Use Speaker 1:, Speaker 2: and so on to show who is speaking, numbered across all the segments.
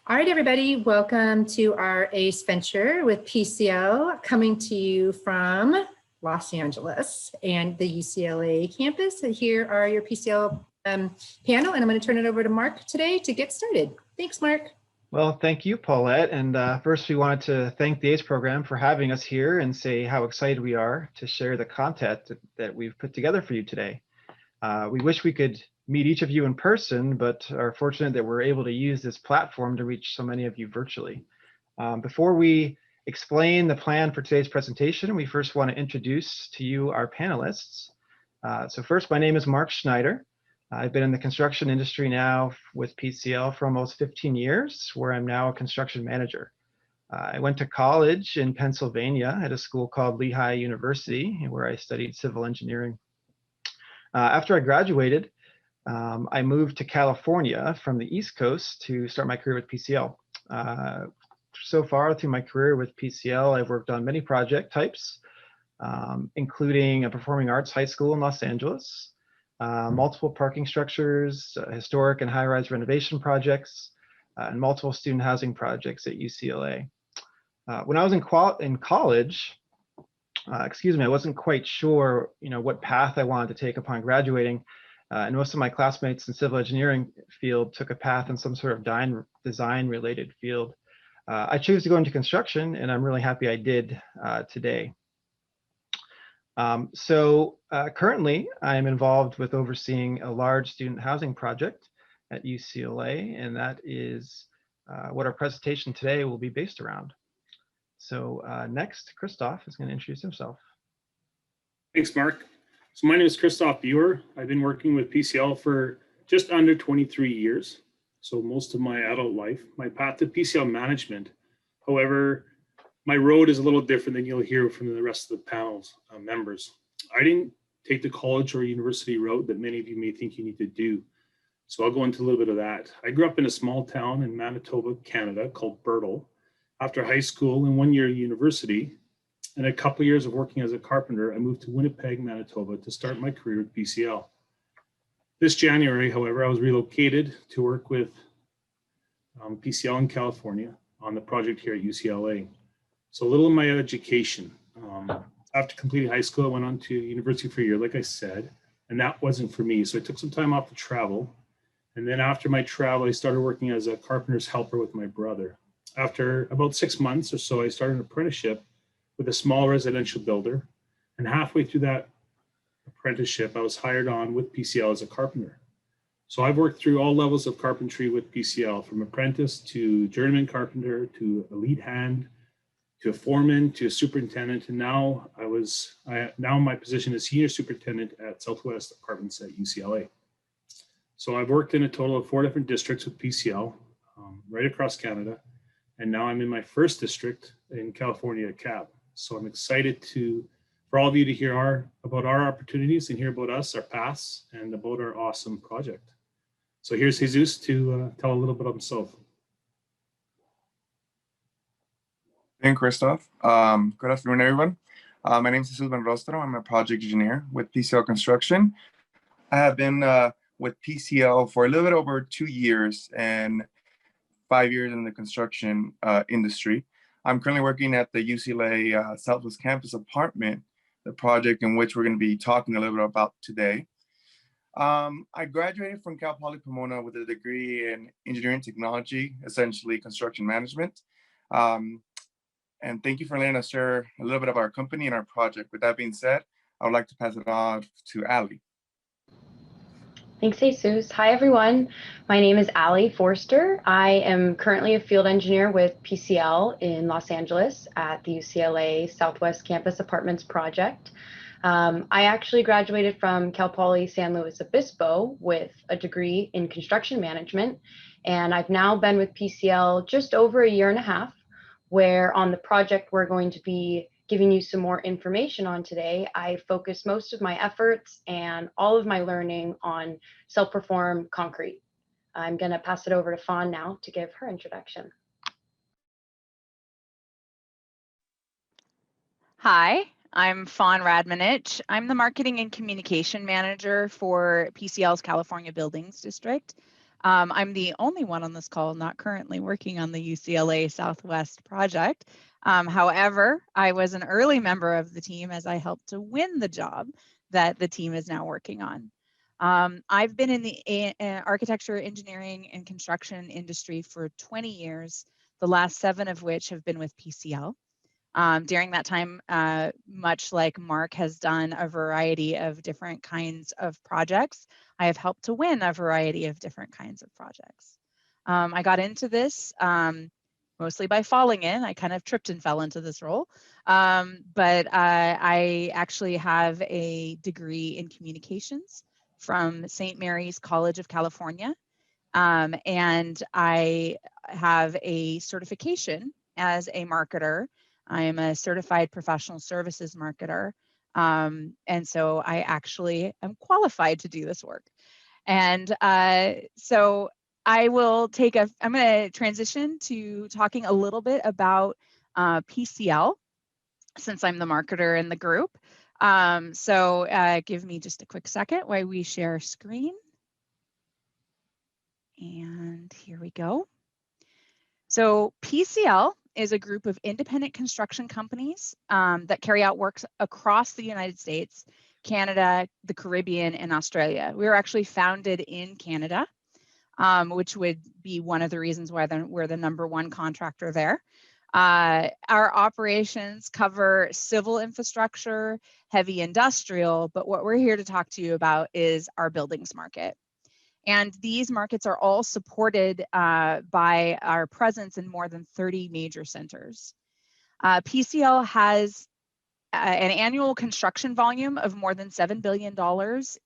Speaker 1: All right, everybody, welcome to our ACE Venture with PCL, coming to you from Los Angeles and the UCLA campus. And here are your PCL panel, and I'm going to turn it over to Mark today to get started. Thanks, Mark.
Speaker 2: Well, thank you, Paulette. And first, we wanted to thank the ACE program for having us here and say how excited we are to share the content that we've put together for you today. We wish we could meet each of you in person, but are fortunate that we're able to use this platform to reach so many of you virtually. Before we explain the plan for today's presentation, we first want to introduce to you our panelists. So first, my name is Mark Schneider. I've been in the construction industry now with PCL for almost 15 years, where I'm now a construction manager. I went to college in Pennsylvania at a school called Lehigh University, where I studied civil engineering. After I graduated, I moved to California from the East Coast to start my career with PCL. So far through my career with PCL, I've worked on many project types, including a performing arts high school in Los Angeles, multiple parking structures, historic and high-rise renovation projects, and multiple student housing projects at UCLA. When I was in college, I wasn't quite sure, what path I wanted to take upon graduating. And most of my classmates in civil engineering field took a path in some sort of design-related field. I chose to go into construction, and I'm really happy I did today. Currently, I'm involved with overseeing a large student housing project at UCLA, and that is what our presentation today will be based around. So next, Christoph is going to introduce himself.
Speaker 3: Thanks, Mark. So my name is Christoph Buer. I've been working with PCL for just under 23 years, so most of my adult life. My path to PCL management, however, my road is a little different than you'll hear from the rest of the panel's members. I didn't take the college or university route that many of you may think you need to do, so I'll go into a little bit of that. I grew up in a small town in Manitoba, Canada called Birtle. After high school and 1 year university, and a couple of years of working as a carpenter, I moved to Winnipeg, Manitoba to start my career with PCL. This January, however, I was relocated to work with PCL in California on the project here at UCLA. So a little of my education. After completing high school, I went on to university for a year, like I said, and that wasn't for me. So I took some time off to travel. And then after my travel, I started working as a carpenter's helper with my brother. After about 6 months or so, I started an apprenticeship with a small residential builder. And halfway through that apprenticeship, I was hired on with PCL as a carpenter. So I've worked through all levels of carpentry with PCL, from apprentice to journeyman carpenter to a lead hand to a foreman to a superintendent. And now my position is senior superintendent at Southwest Apartments at UCLA. So I've worked in a total of 4 different districts with PCL, right across Canada. And now I'm in my first district in California at CAP. So I'm excited for all of you to hear about our opportunities and hear about us, our paths, and about our awesome project. So here's Jesus to tell a little bit of himself.
Speaker 4: Thank you, Christoph. Good afternoon, everyone. My name is Jesus Ben Rostro. I'm a project engineer with PCL Construction. I have been with PCL for a little bit over 2 years and 5 years in the construction industry. I'm currently working at the UCLA Southwest Campus Apartment, the project in which we're going to be talking a little bit about today. I graduated from Cal Poly Pomona with a degree in engineering technology, essentially construction management. And thank you for letting us share a little bit of our company and our project. With that being said, I would like to pass it on to Ali.
Speaker 5: Thanks, Jesus. Hi, everyone. My name is Ali Forster. I am currently a field engineer with PCL in Los Angeles at the UCLA Southwest Campus Apartments project. I actually graduated from Cal Poly San Luis Obispo with a degree in construction management, and I've now been with PCL just over a year and a half, where on the project we're going to be giving you some more information on today. I focus most of my efforts and all of my learning on self-perform concrete. I'm going to pass it over to Fawn now to give her introduction.
Speaker 6: Hi, I'm Fawn Radmanich. I'm the Marketing and Communication Manager for PCL's California Buildings District. I'm the only one on this call not currently working on the UCLA Southwest project. However, I was an early member of the team as I helped to win the job that the team is now working on. I've been in the architecture, engineering, and construction industry for 20 years, the last 7 of which have been with PCL. During that time, much like Mark has done a variety of different kinds of projects, I have helped to win a variety of different kinds of projects. I got into this mostly by falling in. I kind of tripped and fell into this role. But I actually have a degree in communications from St. Mary's College of California. And I have a certification as a marketer. I am a certified professional services marketer. And so I actually am qualified to do this work. And so I'm going to transition to talking a little bit about PCL, since I'm the marketer in the group. So give me just a quick second while we share screen. And here we go. So PCL is a group of independent construction companies that carry out works across the United States, Canada, the Caribbean, and Australia. We were actually founded in Canada, which would be one of the reasons why we're the #1 contractor there. Our operations cover civil infrastructure, heavy industrial, but what we're here to talk to you about is our buildings market. And these markets are all supported by our presence in more than 30 major centers. PCL has an annual construction volume of more than $7 billion.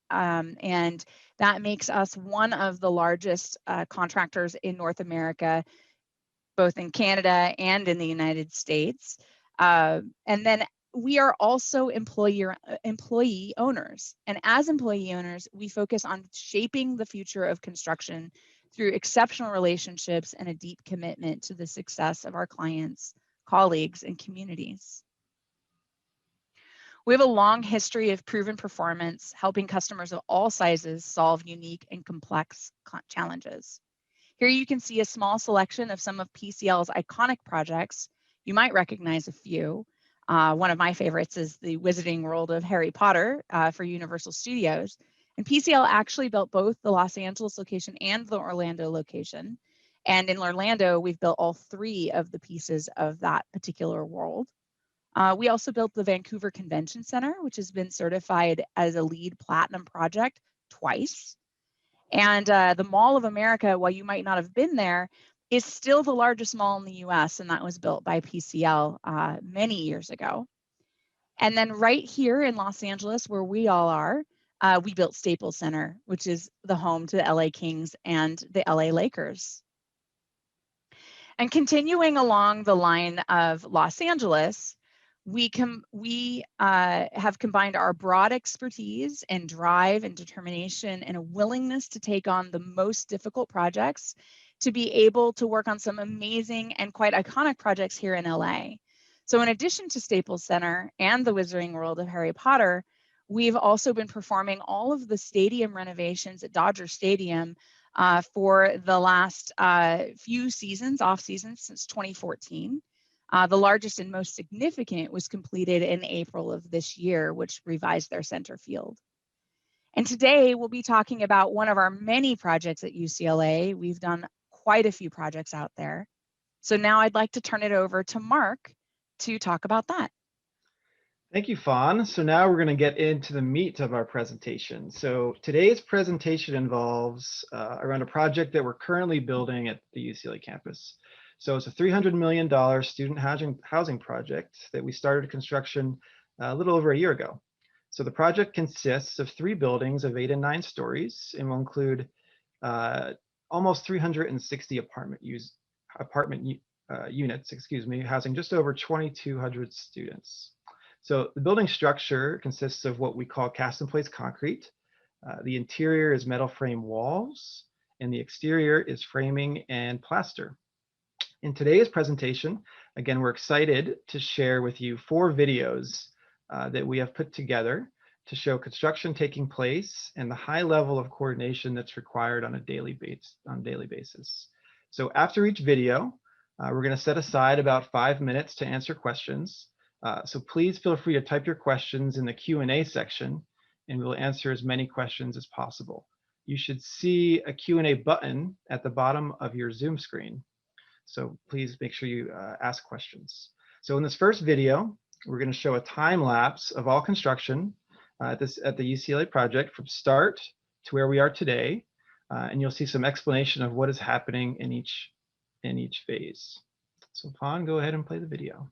Speaker 6: And that makes us one of the largest contractors in North America, both in Canada and in the United States. And then we are also employee owners. And as employee owners, we focus on shaping the future of construction through exceptional relationships and a deep commitment to the success of our clients, colleagues, and communities. We have a long history of proven performance, helping customers of all sizes solve unique and complex challenges. Here you can see a small selection of some of PCL's iconic projects. You might recognize a few. One of my favorites is the Wizarding World of Harry Potter for Universal Studios. And PCL actually built both the Los Angeles location and the Orlando location. And in Orlando, we've built all 3 of the pieces of that particular world. We also built the Vancouver Convention Center, which has been certified as a LEED Platinum project twice. And the Mall of America, while you might not have been there, is still the largest mall in the US, and that was built by PCL many years ago. And then right here in Los Angeles, where we all are, we built Staples Center, which is the home to the LA Kings and the LA Lakers. And continuing along the line of Los Angeles, we have combined our broad expertise and drive and determination and a willingness to take on the most difficult projects to be able to work on some amazing and quite iconic projects here in LA. So in addition to Staples Center and the Wizarding World of Harry Potter, we've also been performing all of the stadium renovations at Dodger Stadium for the last few seasons, off seasons since 2014. The largest and most significant was completed in April of this year, which revised their center field. And today we'll be talking about one of our many projects at UCLA. We've done quite a few projects out there. So now I'd like to turn it over to Mark to talk about that.
Speaker 2: Thank you, Fawn. So now we're going to get into the meat of our presentation. So today's presentation involves around a project that we're currently building at the UCLA campus. So it's a $300 million student housing project that we started construction a little over a year ago. So the project consists of 3 buildings of 8 and 9 stories and will include almost 360 apartment units, housing just over 2,200 students. So the building structure consists of what we call cast in place concrete. The interior is metal frame walls, and the exterior is framing and plaster. In today's presentation, again, we're excited to share with you 4 videos that we have put together to show construction taking place and the high level of coordination that's required on a daily basis. So after each video, we're going to set aside about 5 minutes to answer questions. So please feel free to type your questions in the Q&A section, and we'll answer as many questions as possible. You should see a Q&A button at the bottom of your Zoom screen. So please make sure you ask questions. So in this first video, we're going to show a time lapse of all construction at the UCLA project from start to where we are today. And you'll see some explanation of what is happening in each phase. So Fawn, go ahead and play the video.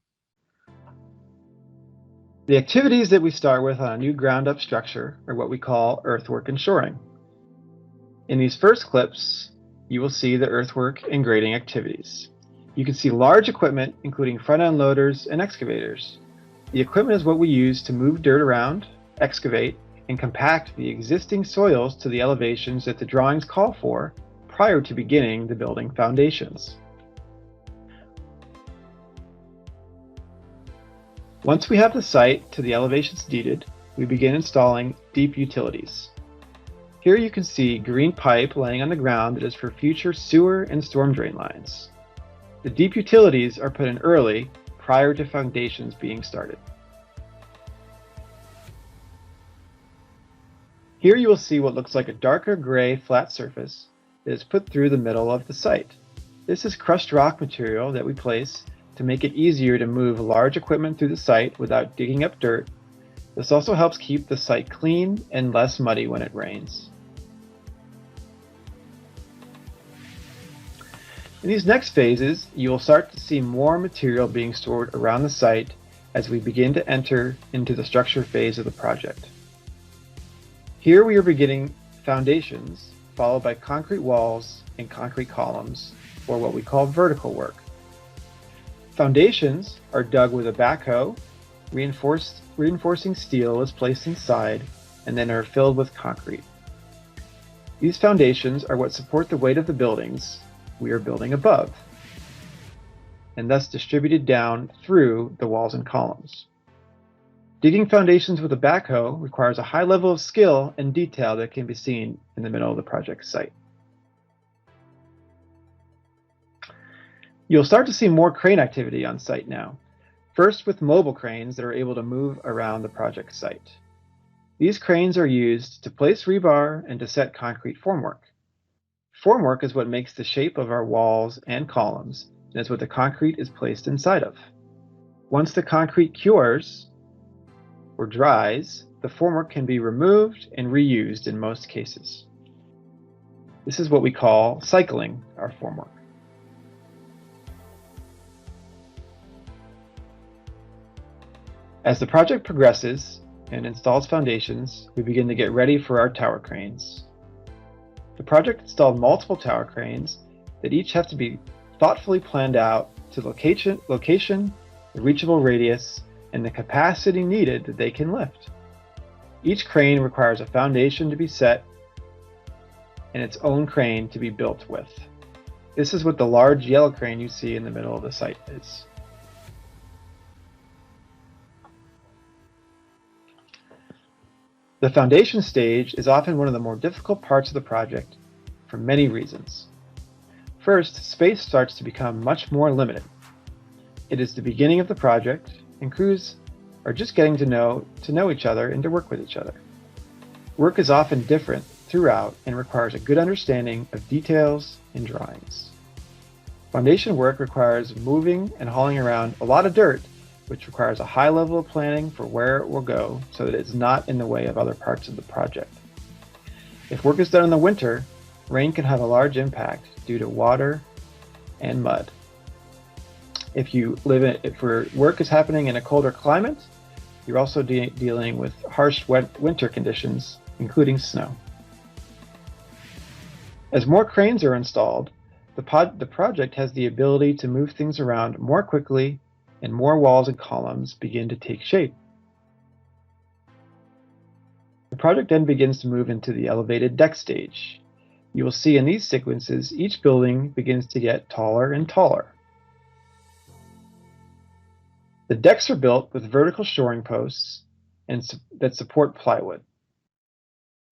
Speaker 2: The activities that we start with on a new ground-up structure are what we call earthwork and shoring. In these first clips, you will see the earthwork and grading activities. You can see large equipment, including front-end loaders and excavators. The equipment is what we use to move dirt around, excavate, and compact the existing soils to the elevations that the drawings call for prior to beginning the building foundations. Once we have the site to the elevations needed, we begin installing deep utilities. Here you can see green pipe laying on the ground that is for future sewer and storm drain lines. The deep utilities are put in early, prior to foundations being started. Here you will see what looks like a darker gray flat surface that is put through the middle of the site. This is crushed rock material that we place to make it easier to move large equipment through the site without digging up dirt. This also helps keep the site clean and less muddy when it rains. In these next phases, you will start to see more material being stored around the site as we begin to enter into the structure phase of the project. Here we are beginning foundations, followed by concrete walls and concrete columns, or what we call vertical work. Foundations are dug with a backhoe, reinforcing steel is placed inside, and then are filled with concrete. These foundations are what support the weight of the buildings we are building above, and thus distributed down through the walls and columns. Digging foundations with a backhoe requires a high level of skill and detail that can be seen in the middle of the project site. You'll start to see more crane activity on site now, first with mobile cranes that are able to move around the project site. These cranes are used to place rebar and to set concrete formwork. Formwork is what makes the shape of our walls and columns, and is what the concrete is placed inside of. Once the concrete cures or dries, the formwork can be removed and reused in most cases. This is what we call cycling our formwork. As the project progresses and installs foundations, we begin to get ready for our tower cranes. The project installed multiple tower cranes that each have to be thoughtfully planned out to location, the reachable radius, and the capacity needed that they can lift. Each crane requires a foundation to be set and its own crane to be built with. This is what the large yellow crane you see in the middle of the site is. The foundation stage is often one of the more difficult parts of the project for many reasons. First, space starts to become much more limited. It is the beginning of the project, and crews are just getting to know each other and to work with each other. Work is often different throughout and requires a good understanding of details and drawings. Foundation work requires moving and hauling around a lot of dirt, which requires a high level of planning for where it will go so that it's not in the way of other parts of the project. If work is done in the winter, rain can have a large impact due to water and mud. If work is happening in a colder climate, you're also dealing with harsh winter conditions, including snow. As more cranes are installed, the project has the ability to move things around more quickly, and more walls and columns begin to take shape. The project then begins to move into the elevated deck stage. You will see in these sequences, each building begins to get taller and taller. The decks are built with vertical shoring posts that support plywood.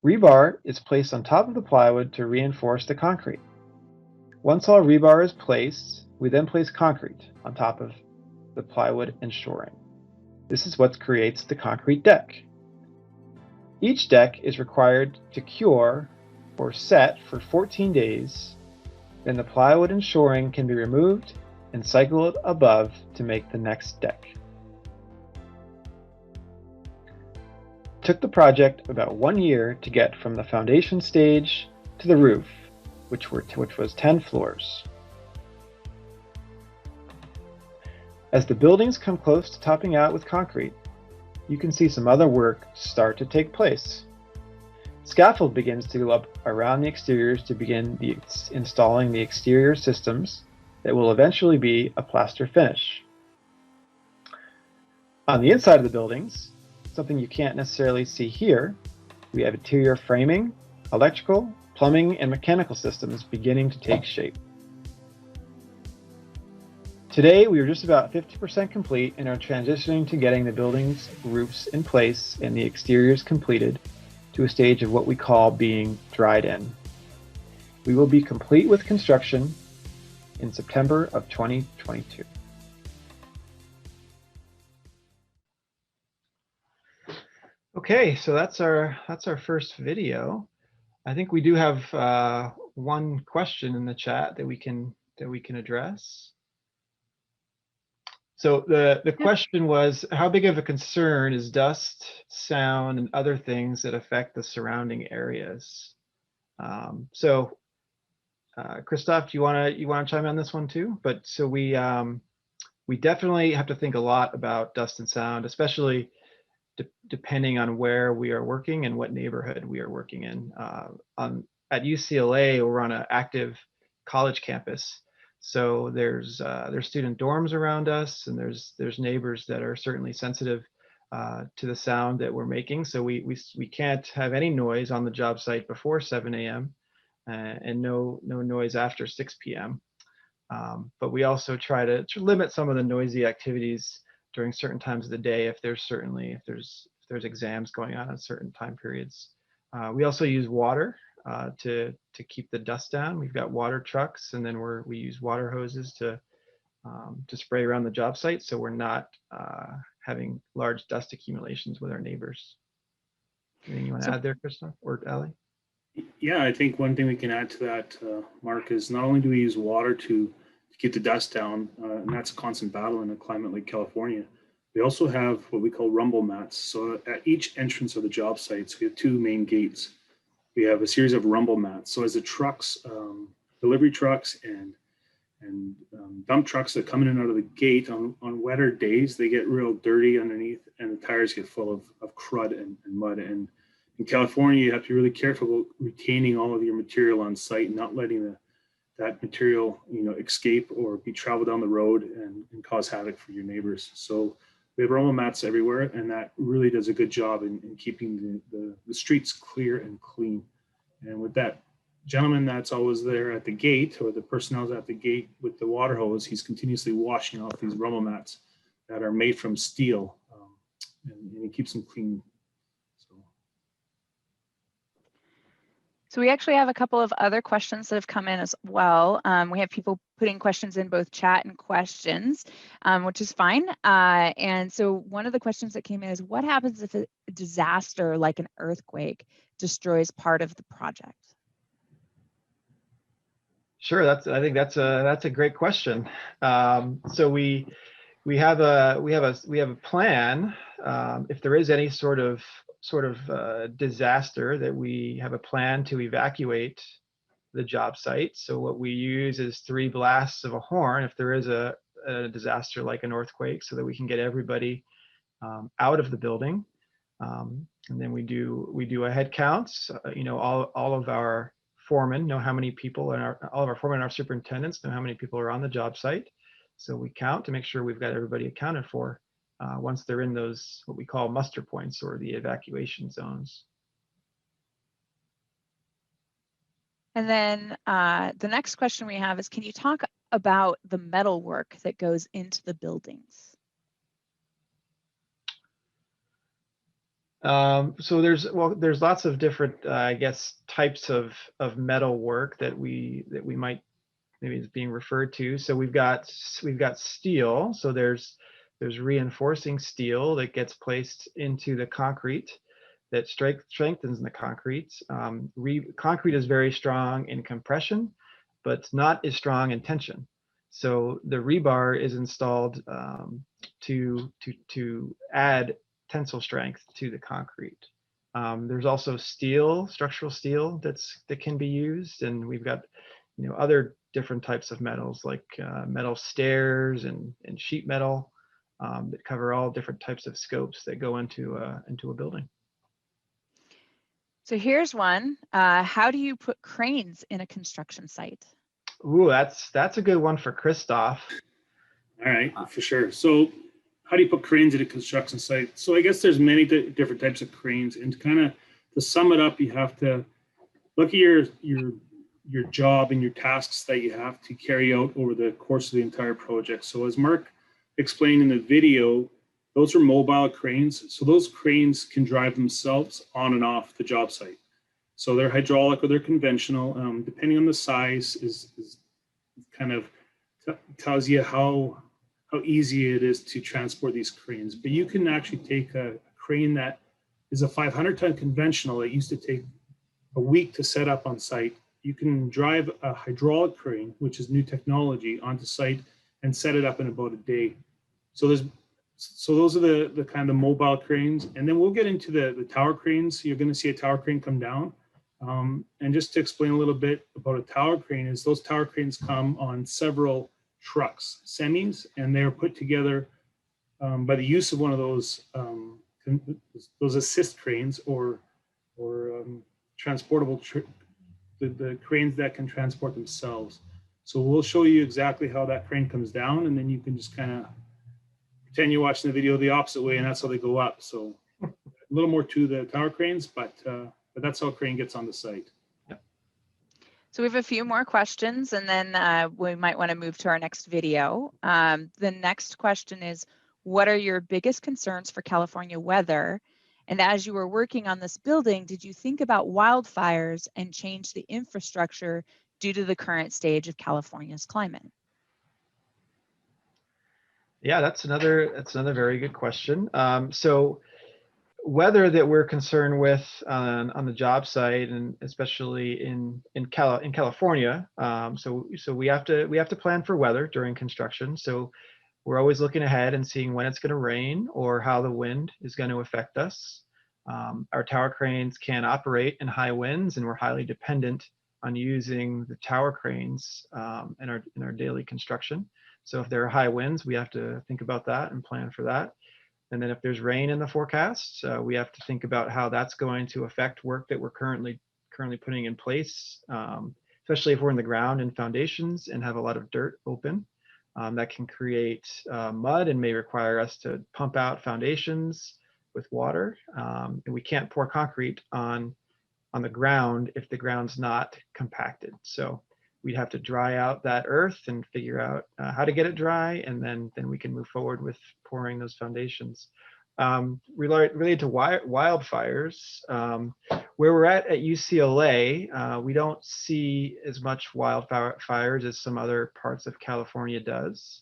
Speaker 2: Rebar is placed on top of the plywood to reinforce the concrete. Once all rebar is placed, we then place concrete on top of the plywood and shoring. This is what creates the concrete deck. Each deck is required to cure or set for 14 days. Then the plywood and shoring can be removed and cycled above to make the next deck. It took the project about 1 year to get from the foundation stage to the roof, which was 10 floors. As the buildings come close to topping out with concrete, you can see some other work start to take place. Scaffold begins to go up around the exteriors to begin installing the exterior systems that will eventually be a plaster finish. On the inside of the buildings, something you can't necessarily see here, we have interior framing, electrical, plumbing, and mechanical systems beginning to take shape. Today, we are just about 50% complete and are transitioning to getting the building's roofs in place and the exteriors completed to a stage of what we call being dried in. We will be complete with construction in September of 2022. Okay, so that's our first video. I think we do have one question in the chat that we can address. So the question was, how big of a concern is dust, sound, and other things that affect the surrounding areas? Christoph, do you want to chime in on this one too? But so we definitely have to think a lot about dust and sound, especially depending on where we are working and what neighborhood we are working in. At UCLA, we're on an active college campus. So there's student dorms around us, and there's neighbors that are certainly sensitive to the sound that we're making. So we can't have any noise on the job site before 7 a.m. And no noise after 6 p.m. But we also try to limit some of the noisy activities during certain times of the day if there's exams going on at certain time periods. We also use water to keep the dust down. We've got water trucks, and then we use water hoses to spray around the job site, so we're not having large dust accumulations with our neighbors. Anything you want to add there, Christoph or Ali?
Speaker 3: Yeah, I think one thing we can add to that, Mark, is not only do we use water to keep the dust down, and that's a constant battle in a climate like California, we also have what we call rumble mats. So at each entrance of the job sites, we have two main gates. We have a series of rumble mats. So as the trucks, delivery trucks and dump trucks that come in and out of the gate on wetter days, they get real dirty underneath, and the tires get full of crud and mud. And in California, you have to be really careful about retaining all of your material on site and not letting that material, escape or be traveled down the road and cause havoc for your neighbors. So we have rumble mats everywhere, and that really does a good job in keeping the streets clear and clean. And with that gentleman that's always there at the gate, or the personnel's at the gate with the water hose, he's continuously washing off these rumble mats that are made from steel, and he keeps them clean.
Speaker 6: So we actually have a couple of other questions that have come in as well. We have people putting questions in both chat and questions, which is fine. And so one of the questions that came in is, what happens if a disaster like an earthquake destroys part of the project?
Speaker 2: Sure, I think that's a great question. So we have a plan if there is any sort of disaster, that we have a plan to evacuate the job site. So what we use is 3 blasts of a horn if there is a disaster like an earthquake, so that we can get everybody out of the building. And then we do a head count. All of our foremen know how many people, and all of our foremen and our superintendents know how many people are on the job site. So we count to make sure we've got everybody accounted for once they're in those, what we call muster points, or the evacuation zones.
Speaker 6: And then the next question we have is, can you talk about the metal work that goes into the buildings?
Speaker 2: So there's lots of different, I guess, types of metal work that we might maybe is being referred to. So we've got steel. So there's reinforcing steel that gets placed into the concrete that strengthens the concrete. Concrete is very strong in compression, but not as strong in tension. So the rebar is installed to add tensile strength to the concrete. There's also steel, structural steel that can be used, and we've got other different types of metals like metal stairs and sheet metal that cover all different types of scopes that go into a building.
Speaker 6: So here's one. How do you put cranes in a construction site?
Speaker 2: Ooh, that's a good one for Christoph.
Speaker 3: All right, for sure. So how do you put cranes at a construction site? So I guess there's many different types of cranes, and to sum it up, you have to look at your job and your tasks that you have to carry out over the course of the entire project. So as Mark explained in the video, those are mobile cranes. So those cranes can drive themselves on and off the job site. So they're hydraulic or they're conventional, depending on the size is kind of tells you how easy it is to transport these cranes. But you can actually take a crane that is a 500-ton conventional that used to take a week to set up on site. You can drive a hydraulic crane, which is new technology, onto site and set it up in about a day. So those are the kind of mobile cranes. And then we'll get into the tower cranes. You're going to see a tower crane come down. And just to explain a little bit about a tower crane is those tower cranes come on several trucks, semis, and they're put together by the use of one of those assist cranes or transportable the cranes that can transport themselves. So we'll show you exactly how that crane comes down, and then you can just kind of pretend you're watching the video the opposite way, and that's how they go up. So a little more to the tower cranes, but that's how a crane gets on the site.
Speaker 6: So we have a few more questions, and then we might want to move to our next video. The next question is, what are your biggest concerns for California weather? And as you were working on this building, did you think about wildfires and change the infrastructure due to the current stage of California's climate?
Speaker 2: Yeah, that's another very good question. So weather that we're concerned with on the job site, and especially in California. So we have to plan for weather during construction. So we're always looking ahead and seeing when it's going to rain or how the wind is going to affect us. Our tower cranes can operate in high winds, and we're highly dependent on using the tower cranes in our daily construction. So if there are high winds, we have to think about that and plan for that. And then if there's rain in the forecast, we have to think about how that's going to affect work that we're currently putting in place, especially if we're in the ground and foundations and have a lot of dirt open. That can create mud and may require us to pump out foundations with water. And we can't pour concrete on the ground if the ground's not compacted. So we'd have to dry out that earth and figure out how to get it dry, and then we can move forward with pouring those foundations. Related to wildfires, where we're at UCLA, we don't see as much wildfires as some other parts of California does.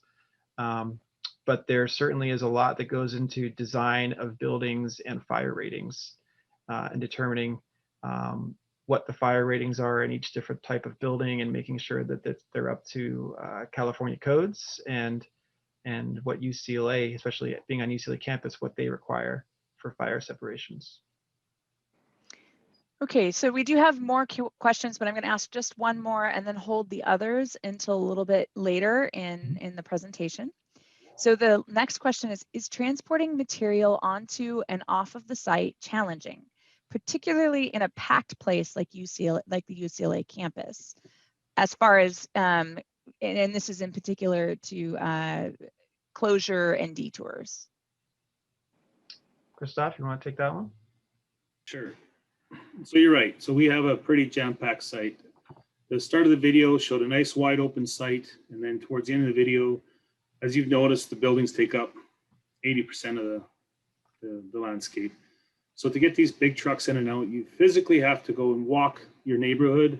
Speaker 2: But there certainly is a lot that goes into design of buildings and fire ratings and determining what the fire ratings are in each different type of building, and making sure that they're up to California codes and what UCLA, especially being on UCLA campus, what they require for fire separations.
Speaker 6: Okay, so we do have more questions, but I'm going to ask just one more and then hold the others until a little bit later in the presentation. So the next question is transporting material onto and off of the site challenging, particularly in a packed place like the UCLA campus, as far as, and this is in particular to closure and detours?
Speaker 2: Christoph, you want to take that one?
Speaker 3: Sure. So you're right. So we have a pretty jam-packed site. The start of the video showed a nice wide open site, and then towards the end of the video, as you've noticed, the buildings take up 80% of the landscape. So to get these big trucks in and out, you physically have to go and walk your neighborhood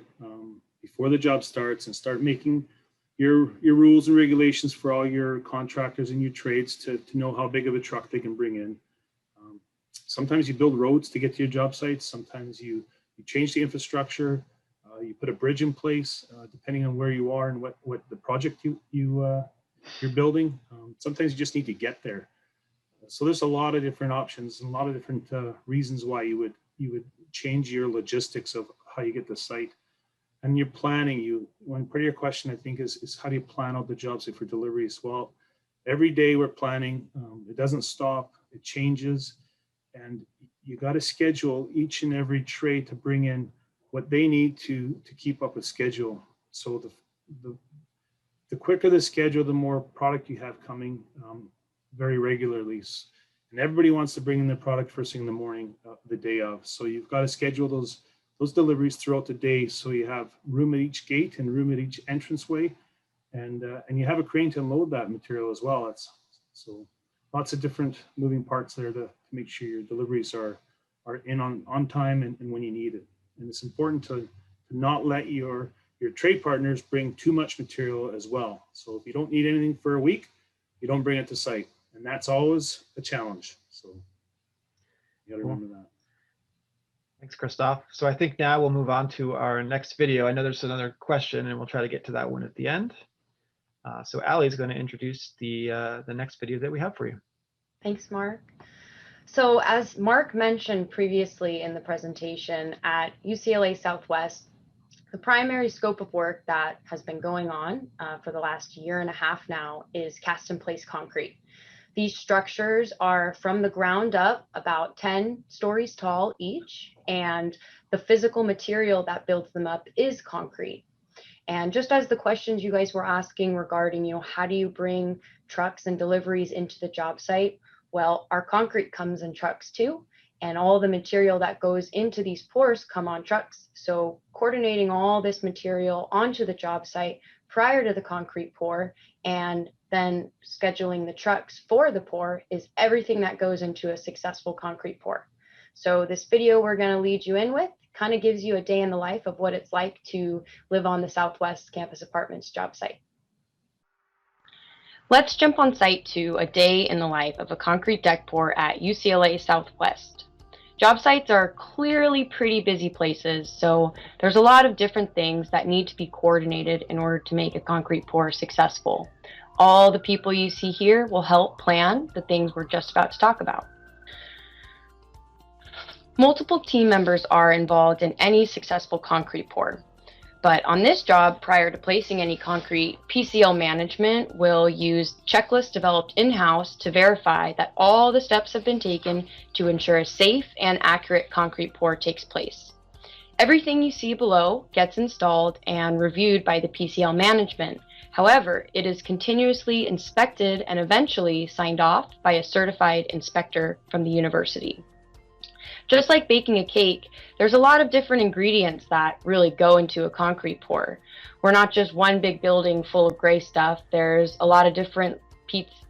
Speaker 3: before the job starts and start making your rules and regulations for all your contractors and your trades to know how big of a truck they can bring in. Sometimes you build roads to get to your job sites. Sometimes you change the infrastructure. You put a bridge in place, depending on where you are and what the project you're building. Sometimes you just need to get there. So there's a lot of different options and a lot of different reasons why you would change your logistics of how you get the site. And your planning, one part of your question, I think, is how do you plan out the job site for deliveries? Well, every day we're planning. It doesn't stop. It changes. And you got to schedule each and every trade to bring in what they need to keep up with schedule. So the quicker the schedule, the more product you have coming very regularly. And everybody wants to bring in their product first thing in the morning, the day of. So you've got to schedule those deliveries throughout the day, so you have room at each gate and room at each entranceway, and you have a crane to unload that material as well. So lots of different moving parts there to make sure your deliveries are in on time and when you need it. And it's important to not let your trade partners bring too much material as well. So if you don't need anything for a week, you don't bring it to site, and that's always a challenge. So you got to remember that.
Speaker 2: Thanks, Christoph. So I think now we'll move on to our next video. I know there's another question, and we'll try to get to that one at the end. So Ali is going to introduce the next video that we have for you.
Speaker 5: Thanks, Mark. So as Mark mentioned previously in the presentation, at UCLA Southwest, the primary scope of work that has been going on for the last year and a half now is cast in place concrete. These structures are from the ground up about 10 stories tall each, and the physical material that builds them up is concrete. And just as the questions you guys were asking regarding, how do you bring trucks and deliveries into the job site? Well, our concrete comes in trucks too, and all the material that goes into these pours come on trucks. So coordinating all this material onto the job site prior to the concrete pour and then scheduling the trucks for the pour is everything that goes into a successful concrete pour. So this video we're going to lead you in with kind of gives you a day in the life of what it's like to live on the Southwest Campus Apartments job site. Let's jump on site to a day in the life of a concrete deck pour at UCLA Southwest. Job sites are clearly pretty busy places, so there's a lot of different things that need to be coordinated in order to make a concrete pour successful. All the people you see here will help plan the things we're just about to talk about. Multiple team members are involved in any successful concrete pour. But on this job, prior to placing any concrete, PCL management will use checklists developed in-house to verify that all the steps have been taken to ensure a safe and accurate concrete pour takes place. Everything you see below gets installed and reviewed by the PCL management. However, it is continuously inspected and eventually signed off by a certified inspector from the university. Just like baking a cake, there's a lot of different ingredients that really go into a concrete pour. We're not just one big building full of gray stuff. There's a lot of different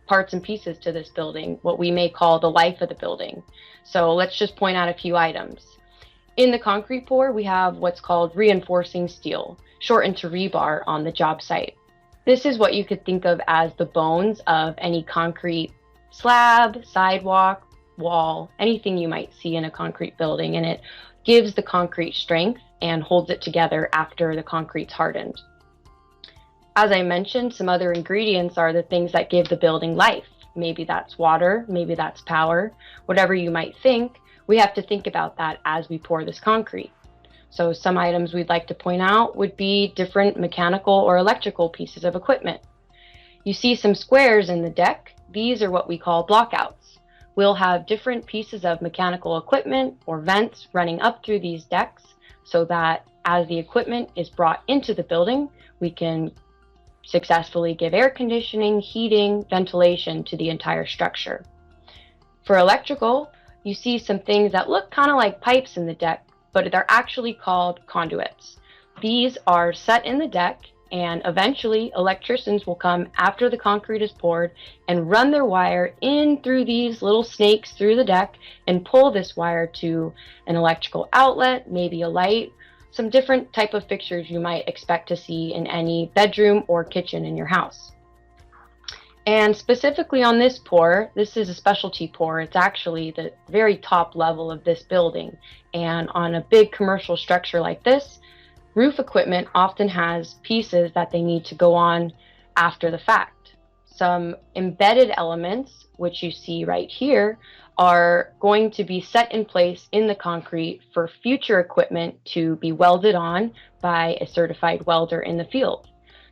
Speaker 5: parts and pieces to this building, what we may call the life of the building. So let's just point out a few items. In the concrete pour, we have what's called reinforcing steel, shortened to rebar, on the job site. This is what you could think of as the bones of any concrete slab, sidewalk, wall, anything you might see in a concrete building, and it gives the concrete strength and holds it together after the concrete's hardened. As I mentioned, some other ingredients are the things that give the building life. Maybe that's water, maybe that's power, whatever you might think. We have to think about that as we pour this concrete. So some items we'd like to point out would be different mechanical or electrical pieces of equipment. You see some squares in the deck. These are what we call blockouts. We'll have different pieces of mechanical equipment or vents running up through these decks so that as the equipment is brought into the building, we can successfully give air conditioning, heating, ventilation to the entire structure. For electrical, you see some things that look kind of like pipes in the deck, but they're actually called conduits. These are set in the deck And eventually, electricians will come after the concrete is poured and run their wire in through these little snakes through the deck and pull this wire to an electrical outlet, maybe a light, some different type of fixtures you might expect to see in any bedroom or kitchen in your house. And specifically on this pour, this is a specialty pour. It's actually the very top level of this building. And on a big commercial structure like this, roof equipment often has pieces that they need to go on after the fact. Some embedded elements, which you see right here, are going to be set in place in the concrete for future equipment to be welded on by a certified welder in the field.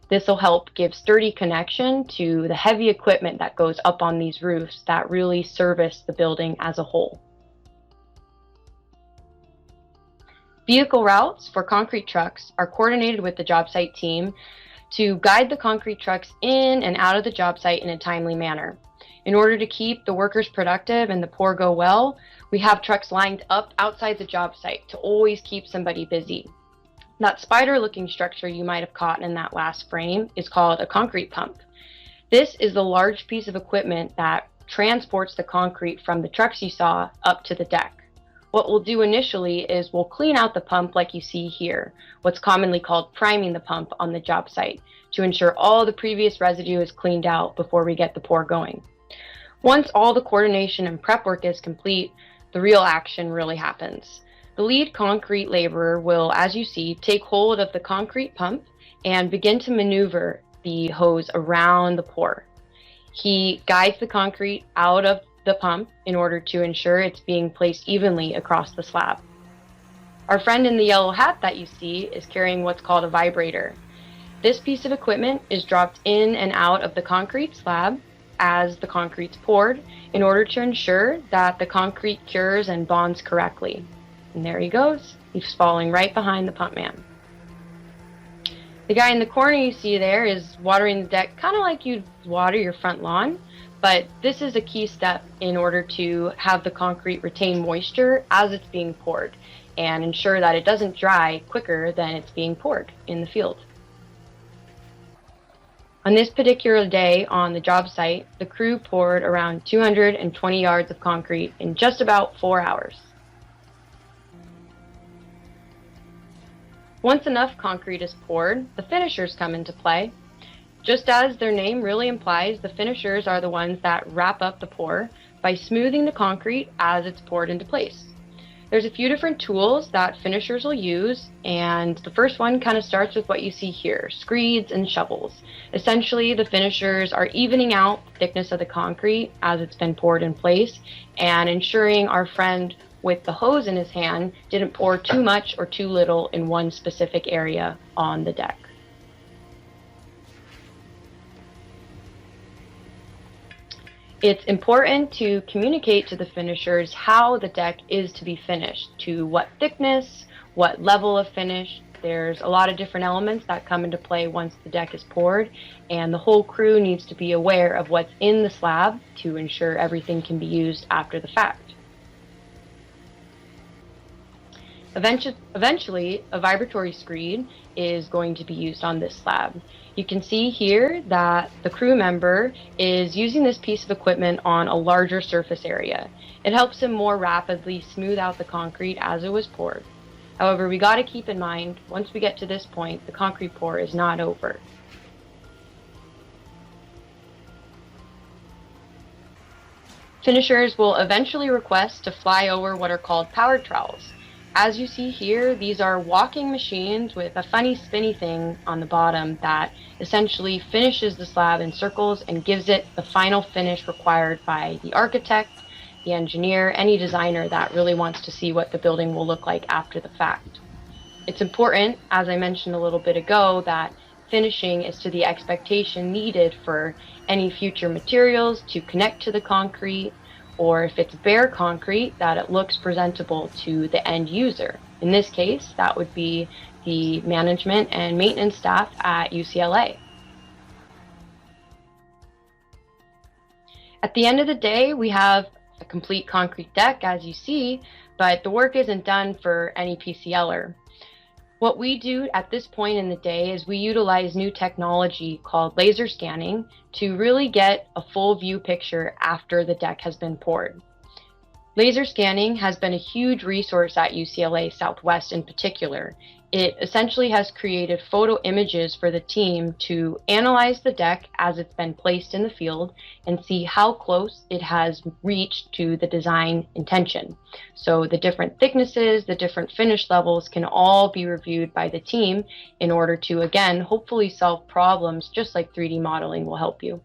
Speaker 5: This will help give sturdy connection to the heavy equipment that goes up on these roofs that really service the building as a whole. Vehicle routes for concrete trucks are coordinated with the job site team to guide the concrete trucks in and out of the job site in a timely manner. In order to keep the workers productive and the pour go well, we have trucks lined up outside the job site to always keep somebody busy. That spider-looking structure you might have caught in that last frame is called a concrete pump. This is the large piece of equipment that transports the concrete from the trucks you saw up to the deck. What we'll do initially is we'll clean out the pump like you see here, what's commonly called priming the pump on the job site, to ensure all the previous residue is cleaned out before we get the pour going. Once all the coordination and prep work is complete, the real action really happens. The lead concrete laborer will, as you see, take hold of the concrete pump and begin to maneuver the hose around the pour. He guides the concrete out of the pump in order to ensure it's being placed evenly across the slab. Our friend in the yellow hat that you see is carrying what's called a vibrator. This piece of equipment is dropped in and out of the concrete slab as the concrete's poured in order to ensure that the concrete cures and bonds correctly. And there he goes. He's falling right behind the pump man. The guy in the corner you see there is watering the deck kind of like you'd water your front lawn, but this is a key step in order to have the concrete retain moisture as it's being poured and ensure that it doesn't dry quicker than it's being poured in the field. On this particular day on the job site, the crew poured around 220 yards of concrete in just about 4 hours. Once enough concrete is poured, the finishers come into play. Just as their name really implies, the finishers are the ones that wrap up the pour by smoothing the concrete as it's poured into place. There's a few different tools that finishers will use, and the first one kind of starts with what you see here, screeds and shovels. Essentially, the finishers are evening out the thickness of the concrete as it's been poured in place and ensuring our friend with the hose in his hand didn't pour too much or too little in one specific area on the deck. It's important to communicate to the finishers how the deck is to be finished, to what thickness, what level of finish. There's a lot of different elements that come into play once the deck is poured, and the whole crew needs to be aware of what's in the slab to ensure everything can be used after the fact. Eventually, a vibratory screed is going to be used on this slab. You can see here that the crew member is using this piece of equipment on a larger surface area. It helps him more rapidly smooth out the concrete as it was poured. However, we got to keep in mind, once we get to this point, the concrete pour is not over. Finishers will eventually request to fly over what are called power trowels. As you see here, these are walking machines with a funny spinny thing on the bottom that essentially finishes the slab in circles and gives it the final finish required by the architect, the engineer, any designer that really wants to see what the building will look like after the fact. It's important, as I mentioned a little bit ago, that finishing is to the expectation needed for any future materials to connect to the concrete, or if it's bare concrete, that it looks presentable to the end user. In this case, that would be the management and maintenance staff at UCLA. At the end of the day, we have a complete concrete deck, as you see, but the work isn't done for any PCLer. What we do at this point in the day is we utilize new technology called laser scanning to really get a full view picture after the deck has been poured. Laser scanning has been a huge resource at UCLA Southwest in particular. It essentially has created photo images for the team to analyze the deck as it's been placed in the field and see how close it has reached to the design intention. So the different thicknesses, the different finish levels can all be reviewed by the team in order to, again, hopefully solve problems just like 3D modeling will help you.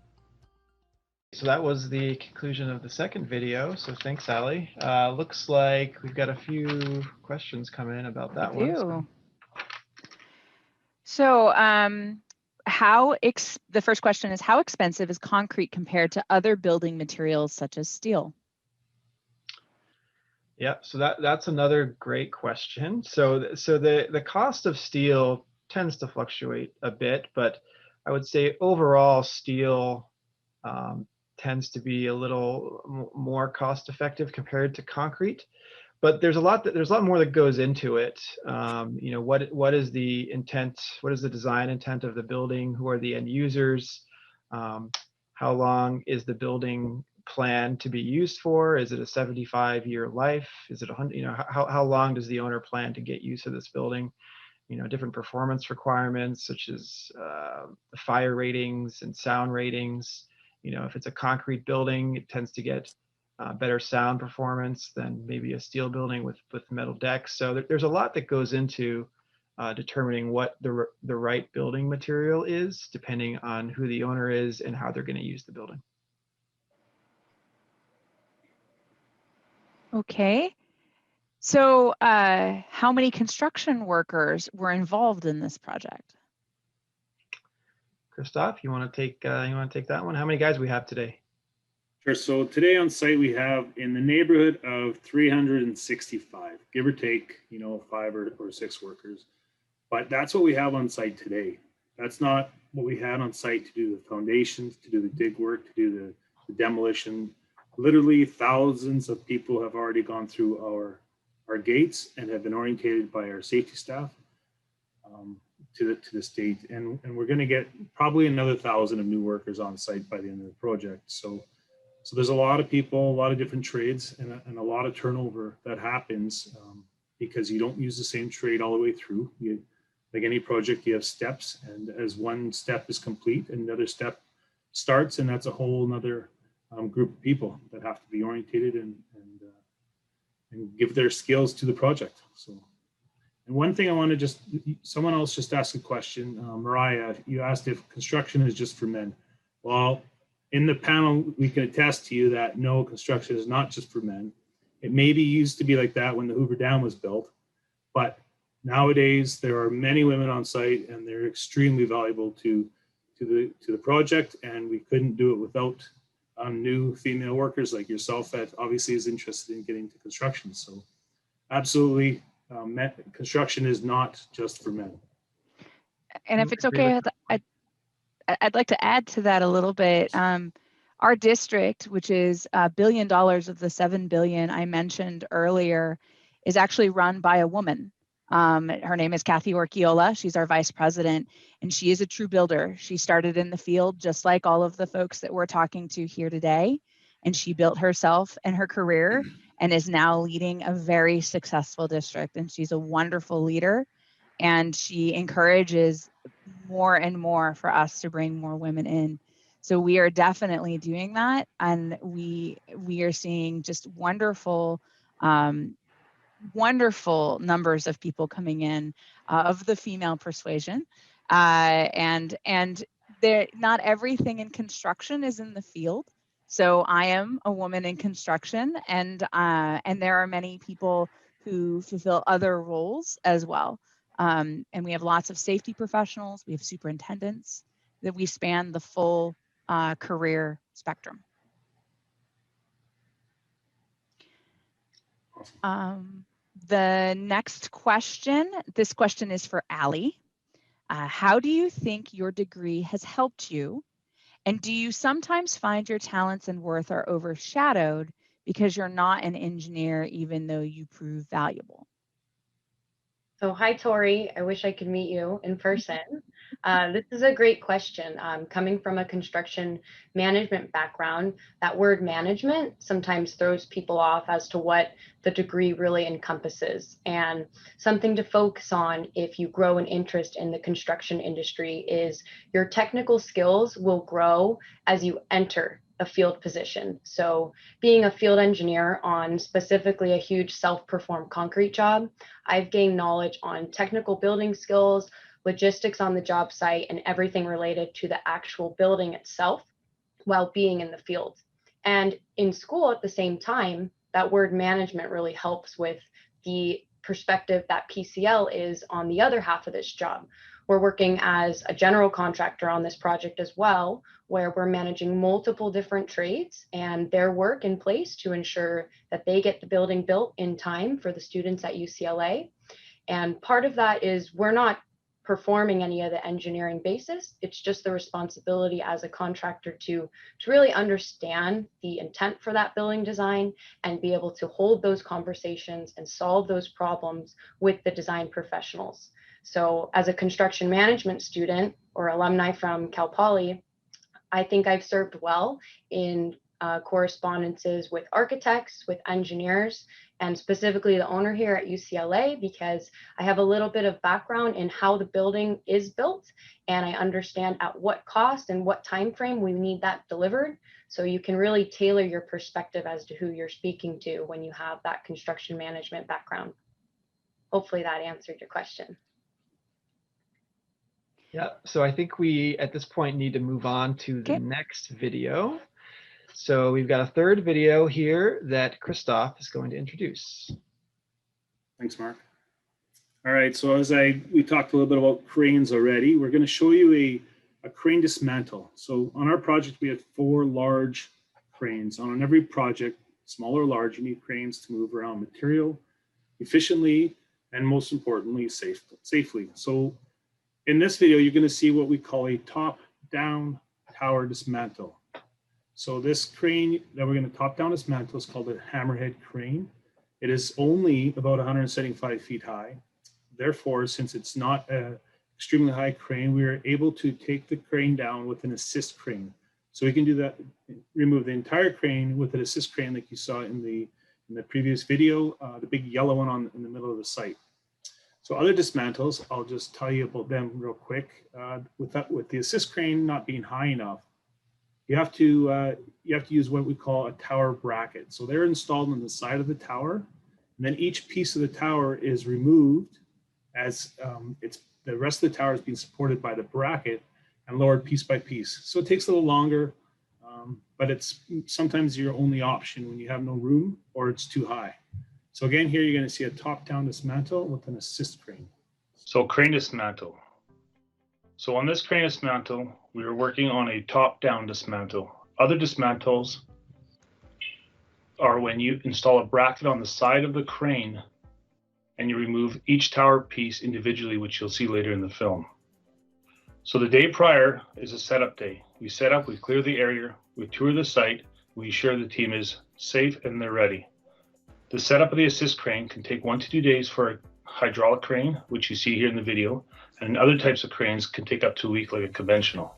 Speaker 2: So that was the conclusion of the second video. So thanks, Allie. Looks like we've got a few questions come in about that one.
Speaker 6: So the first question is, how expensive is concrete compared to other building materials such as steel?
Speaker 2: Yeah, so that's another great question. So the cost of steel tends to fluctuate a bit, but I would say overall steel tends to be a little more cost effective compared to concrete. But there's a lot more that goes into it. You know, what is the intent? What is the design intent of the building? Who are the end users? How long is the building planned to be used for? Is it a 75-year life? Is it 100? You know, how long does the owner plan to get use of this building? You know, different performance requirements such as fire ratings and sound ratings. You know, if it's a concrete building, it tends to get better sound performance than maybe a steel building with metal decks. So there's a lot that goes into determining what the right building material is, depending on who the owner is and how they're going to use the building.
Speaker 6: Okay. So how many construction workers were involved in this project?
Speaker 2: Christoph, you want to take that one? How many guys we have today?
Speaker 3: Sure. So today on site, we have in the neighborhood of 365, give or take, you know, 5 or 6 workers. But that's what we have on site today. That's not what we had on site to do the foundations, to do the dig work, to do the demolition. Literally thousands of people have already gone through our gates and have been orientated by our safety staff to the state. And we're going to get probably another 1,000 of new workers on site by the end of the project. So there's a lot of people, a lot of different trades, and a lot of turnover that happens because you don't use the same trade all the way through. Like any project, you have steps, and as one step is complete, another step starts, and that's a whole nother group of people that have to be orientated and give their skills to the project. So, and one thing I want to someone else just asked a question. Mariah, you asked if construction is just for men. Well, in the panel, we can attest to you that no, construction is not just for men. It maybe used to be like that when the Hoover Dam was built, but nowadays there are many women on site, and they're extremely valuable to the project. And we couldn't do it without new female workers like yourself that obviously is interested in getting to construction. So, absolutely, construction is not just for men.
Speaker 6: And if it's okay, I'd like to add to that a little bit. Our district, which is $1 billion of the $7 billion I mentioned earlier, is actually run by a woman. Her name is Kathy Orchiola. She's our vice president, and she is a true builder. She started in the field just like all of the folks that we're talking to here today, and she built herself and her career and is now leading a very successful district. And she's a wonderful leader, and she encourages more and more for us to bring more women in. So we are definitely doing that, and we are seeing just wonderful numbers of people coming in of the female persuasion, and not everything in construction is in the field. So I am a woman in construction, and there are many people who fulfill other roles as well. And we have lots of safety professionals. We have superintendents, that we span the full career spectrum. The next question, this question is for Allie. How do you think your degree has helped you? And do you sometimes find your talents and worth are overshadowed because you're not an engineer, even though you prove valuable?
Speaker 5: So hi, Tori. I wish I could meet you in person. This is a great question. Coming from a construction management background, that word management sometimes throws people off as to what the degree really encompasses. And something to focus on if you grow an interest in the construction industry is your technical skills will grow as you enter a field position. So being a field engineer on specifically a huge self-performed concrete job, I've gained knowledge on technical building skills, logistics on the job site, and everything related to the actual building itself while being in the field. And in school at the same time, that word management really helps with the perspective that PCL is on the other half of this job. We're working as a general contractor on this project as well, where we're managing multiple different trades and their work in place to ensure that they get the building built in time for the students at UCLA. And part of that is we're not performing any of the engineering basis. It's just the responsibility as a contractor to really understand the intent for that building design and be able to hold those conversations and solve those problems with the design professionals. So as a construction management student or alumni from Cal Poly, I think I've served well in correspondences with architects, with engineers, and specifically the owner here at UCLA, because I have a little bit of background in how the building is built, and I understand at what cost and what time frame we need that delivered. So you can really tailor your perspective as to who you're speaking to when you have that construction management background. Hopefully that answered your question.
Speaker 2: Yeah, so I think we at this point need to move on to the
Speaker 6: Okay.
Speaker 2: next video. So we've got a third video here that Christoph is going to introduce.
Speaker 3: Thanks, Mark. All right, so we talked a little bit about cranes already. We're going to show you a crane dismantle. So on our project, we had 4 large cranes. On every project, small or large, you need cranes to move around material efficiently and most importantly, safely. So in this video, you're going to see what we call a top-down tower dismantle. So this crane that we're going to top-down dismantle is called a hammerhead crane. It is only about 175 feet high. Therefore, since it's not an extremely high crane, we are able to take the crane down with an assist crane. So we can do that, remove the entire crane with an assist crane like you saw in the previous video, the big yellow one in the middle of the site. So other dismantles, I'll just tell you about them real quick. With the assist crane not being high enough, you have to use what we call a tower bracket. So they're installed on the side of the tower, and then each piece of the tower is removed as the rest of the tower is being supported by the bracket and lowered piece by piece. So it takes a little longer, but it's sometimes your only option when you have no room or it's too high. So again, here you're going to see a top-down dismantle with an assist crane. So crane dismantle. So on this crane dismantle, we are working on a top-down dismantle. Other dismantles are when you install a bracket on the side of the crane and you remove each tower piece individually, which you'll see later in the film. So the day prior is a setup day. We set up, we clear the area, we tour the site, we ensure the team is safe and they're ready. The setup of the assist crane can take 1 to 2 days for a hydraulic crane, which you see here in the video, and other types of cranes can take up to a week like a conventional.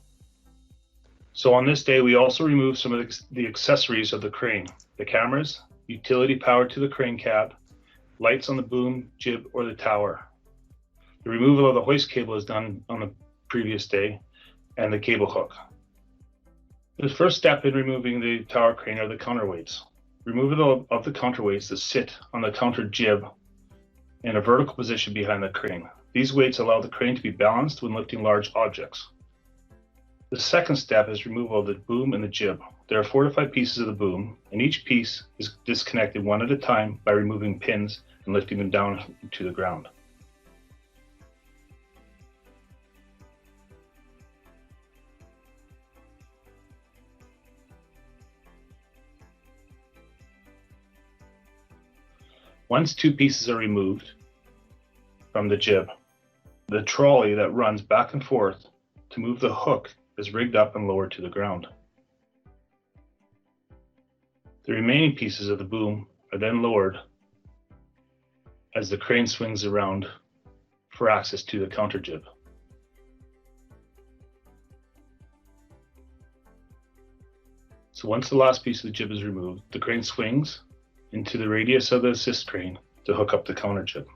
Speaker 3: So on this day, we also remove some of the accessories of the crane, the cameras, utility power to the crane cab, lights on the boom, jib, or the tower. The removal of the hoist cable is done on the previous day, and the cable hook. The first step in removing the tower crane are the counterweights. Removal of the counterweights that sit on the counter jib in a vertical position behind the crane. These weights allow the crane to be balanced when lifting large objects. The second step is removal of the boom and the jib. There are 4 to 5 pieces of the boom, and each piece is disconnected one at a time by removing pins and lifting them down to the ground. Once 2 pieces are removed from the jib, the trolley that runs back and forth to move the hook is rigged up and lowered to the ground. The remaining pieces of the boom are then lowered as the crane swings around
Speaker 7: for access to the counter jib. So once the last piece of the jib is removed, the crane swings into the radius of the assist crane to hook up the counter jib.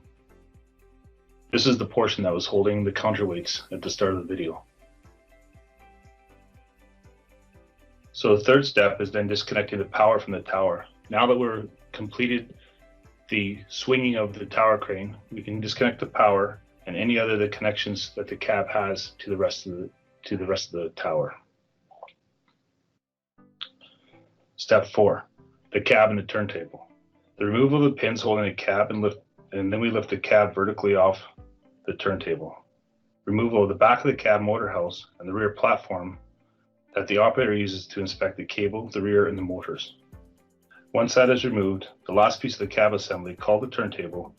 Speaker 7: This is the portion that was holding the counterweights at the start of the video. So the third step is then disconnecting the power from the tower. Now that we're completed the swinging of the tower crane, we can disconnect the power and any other connections that the cab has to the rest of the tower. Step 4, the cab and the turntable. The removal of the pins holding the cab and then we lift the cab vertically off the turntable. Removal of the back of the cab motor house and the rear platform that the operator uses to inspect the cable, the rear, and the motors. Once that is removed, the last piece of the cab assembly, called the turntable,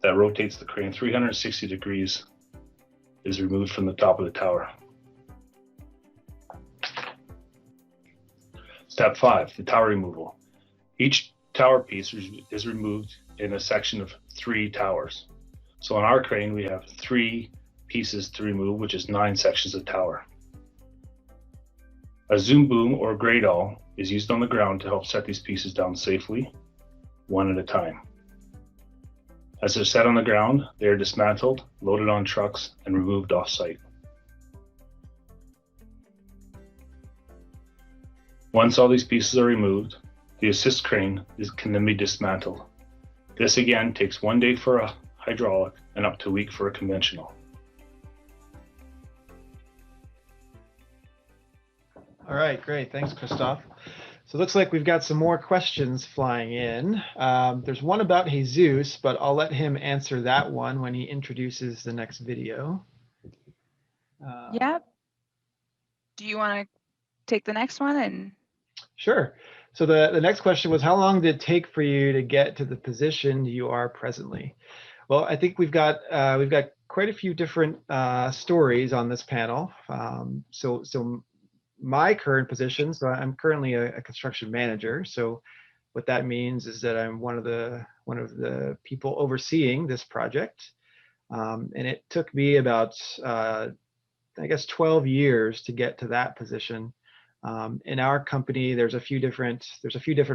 Speaker 7: that rotates the crane 360 degrees, is removed from the top of the tower. Step 5, the tower removal. Each tower piece is removed in a section of 3 towers. So on our crane, we have 3 pieces to remove, which is 9 sections of tower. A zoom boom or grade awl is used on the ground to help set these pieces down safely, one at a time. As they're set on the ground, they are dismantled, loaded on trucks, and removed off-site. Once all these pieces are removed, the assist crane can then be dismantled. This again takes 1 day for a hydraulic and up to a week for a conventional.
Speaker 2: All right, great. Thanks, Christoph. So it looks like we've got some more questions flying in. There's one about Jesus, but I'll let him answer that one when he introduces the next video.
Speaker 6: Yep. Do you want to take the next one? And
Speaker 2: Sure. So the next question was, how long did it take for you to get to the position you are presently? Well, I think we've got quite a few different stories on this panel. So my current position, so I'm currently a construction manager. So what that means is that I'm one of the people overseeing this project. And it took me about, I guess, 12 years to get to that position. In our company, there's a few different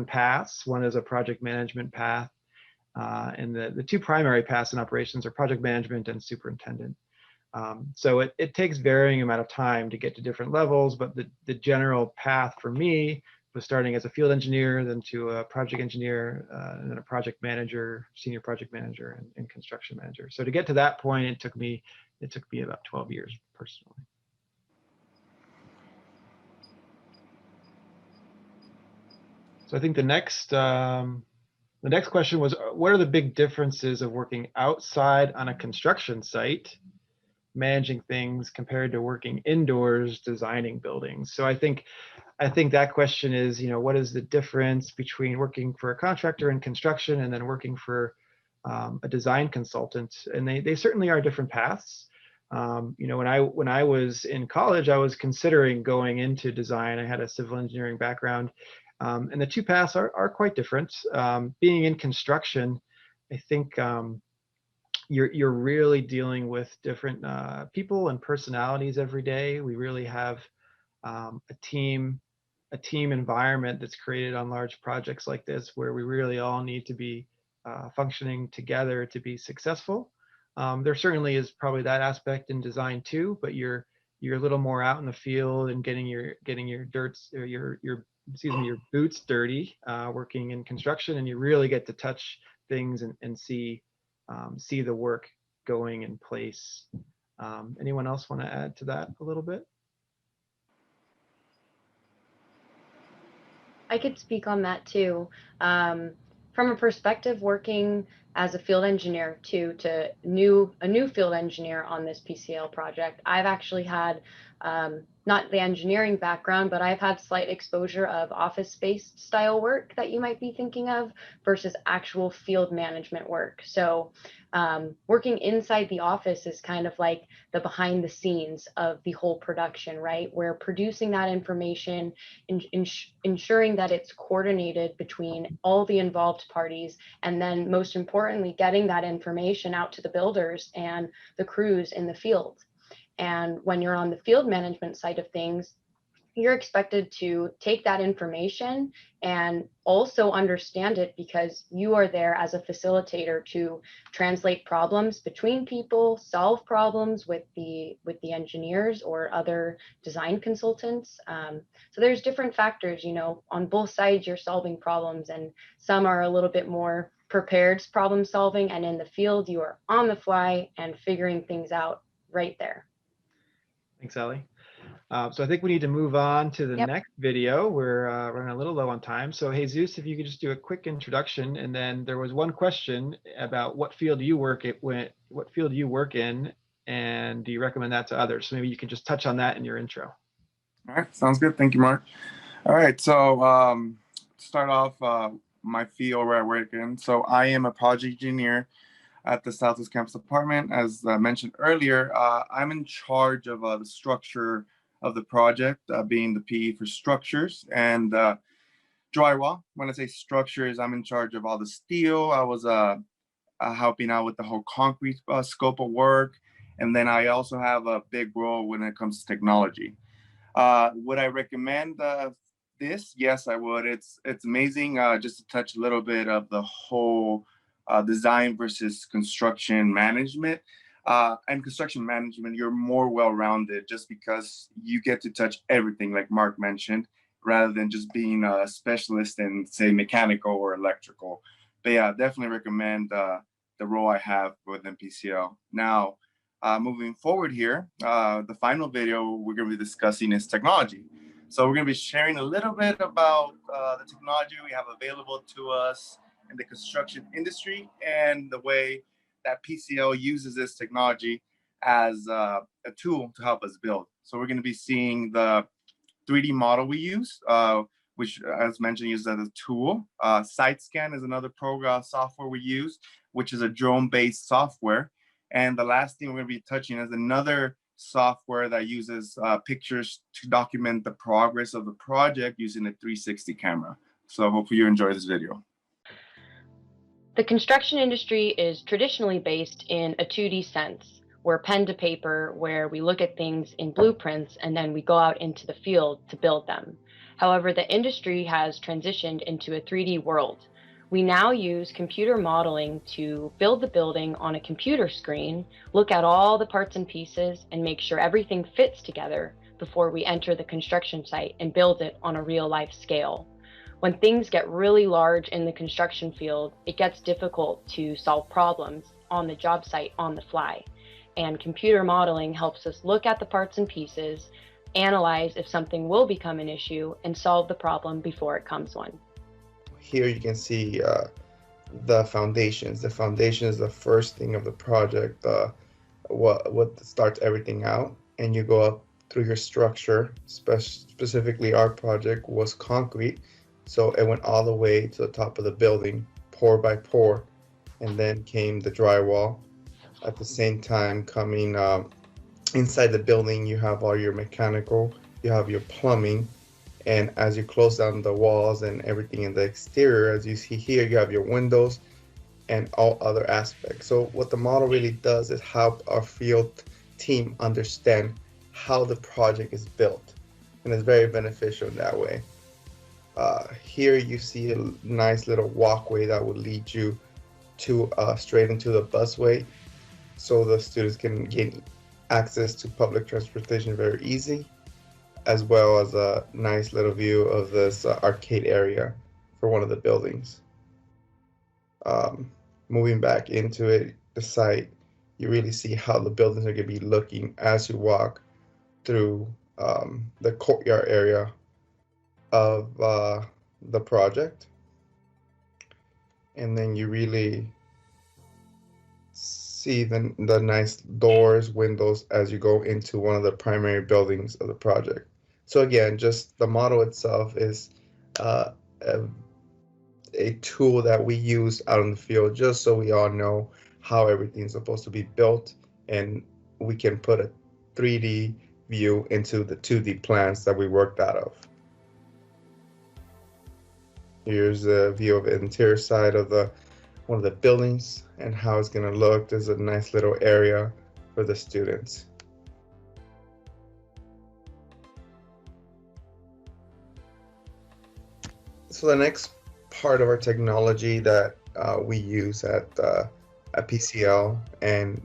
Speaker 2: paths. One is a project management path, and the 2 primary paths in operations are project management and superintendent. So it takes varying amount of time to get to different levels, but the general path for me was starting as a field engineer, then to a project engineer, and then a project manager, senior project manager, and construction manager. So to get to that point, it took me about 12 years personally. So I think the next question was, what are the big differences of working outside on a construction site, managing things, compared to working indoors designing buildings? So I think that question is, what is the difference between working for a contractor in construction and then working for a design consultant? And they certainly are different paths. When I was in college, I was considering going into design. I had a civil engineering background. And the 2 paths are quite different. Being in construction, I think you're really dealing with different people and personalities every day. We really have a team environment that's created on large projects like this, where we really all need to be functioning together to be successful. There certainly is probably that aspect in design too, but you're a little more out in the field and getting your your boots dirty working in construction, and you really get to touch things and see the work going in place. Anyone else want to add to that a little bit?
Speaker 5: I could speak on that too. From a perspective working as a field engineer to a new field engineer on this PCL project, I've actually had not the engineering background, but I've had slight exposure of office-based style work that you might be thinking of versus actual field management work. So working inside the office is kind of like the behind the scenes of the whole production, right? We're producing that information, ensuring that it's coordinated between all the involved parties, and then most importantly, getting that information out to the builders and the crews in the field. And when you're on the field management side of things, you're expected to take that information and also understand it, because you are there as a facilitator to translate problems between people, solve problems with the engineers or other design consultants. So there's different factors, you know, on both sides you're solving problems, and some are a little bit more prepared problem solving, and in the field you are on the fly and figuring things out right there.
Speaker 2: Thanks, Ellie. So I think we need to move on to the
Speaker 6: Yep.
Speaker 2: next video. We're running a little low on time. So Jesus, if you could just do a quick introduction, and then there was one question about what field you work in, and do you recommend that to others? So maybe you can just touch on that in your intro.
Speaker 4: All right, sounds good. Thank you, Mark. All right, so start off my field where I work in. So I am a project engineer at the Southwest Campus Department. As mentioned earlier, I'm in charge of the structure of the project, being the PE for structures and drywall. When I say structures, I'm in charge of all the steel. I was helping out with the whole concrete scope of work. And then I also have a big role when it comes to technology. Would I recommend this? Yes, I would. It's amazing. Just to touch a little bit of the whole design versus construction management. And construction management, you're more well-rounded just because you get to touch everything, like Mark mentioned, rather than just being a specialist in, say, mechanical or electrical. But yeah, definitely recommend the role I have within PCL. Now, moving forward here, the final video we're going to be discussing is technology. So we're going to be sharing a little bit about the technology we have available to us in the construction industry and the way that PCL uses this technology as a tool to help us build. So we're going to be seeing the 3D model we use, which, as mentioned, uses as a tool. SiteScan is another program software we use, which is a drone-based software. And the last thing we're going to be touching is another software that uses pictures to document the progress of the project using a 360 camera. So hopefully you enjoy this video.
Speaker 5: The construction industry is traditionally based in a 2D sense. We're pen to paper, where we look at things in blueprints and then we go out into the field to build them. However, the industry has transitioned into a 3D world. We now use computer modeling to build the building on a computer screen, look at all the parts and pieces, and make sure everything fits together before we enter the construction site and build it on a real-life scale. When things get really large in the construction field, it gets difficult to solve problems on the job site on the fly. And computer modeling helps us look at the parts and pieces, analyze if something will become an issue, and solve the problem before it comes one.
Speaker 8: Here you can see the foundations. The foundation is the first thing of the project, what starts everything out. And you go up through your structure. Specifically, our project was concrete. So it went all the way to the top of the building, pour by pour, and then came the drywall. At the same time, coming inside the building, you have all your mechanical, you have your plumbing, and as you close down the walls and everything in the exterior, as you see here, you have your windows and all other aspects. So what the model really does is help our field team understand how the project is built, and it's very beneficial in that way. Here you see a nice little walkway that would lead you to straight into the busway, so the students can gain access to public transportation very easy, as well as a nice little view of this arcade area for one of the buildings. Moving back into it, the site, you really see how the buildings are going to be looking as you walk through the courtyard area of the project. And then you really see the nice doors, windows as you go into one of the primary buildings of the project. So again, just the model itself is a tool that we use out in the field just so we all know how everything's supposed to be built, and we can put a 3D view into the 2D plans that we worked out of. Here's a view of the interior side of one of the buildings and how it's going to look. There's a nice little area for the students. So the next part of our technology that we use at PCL and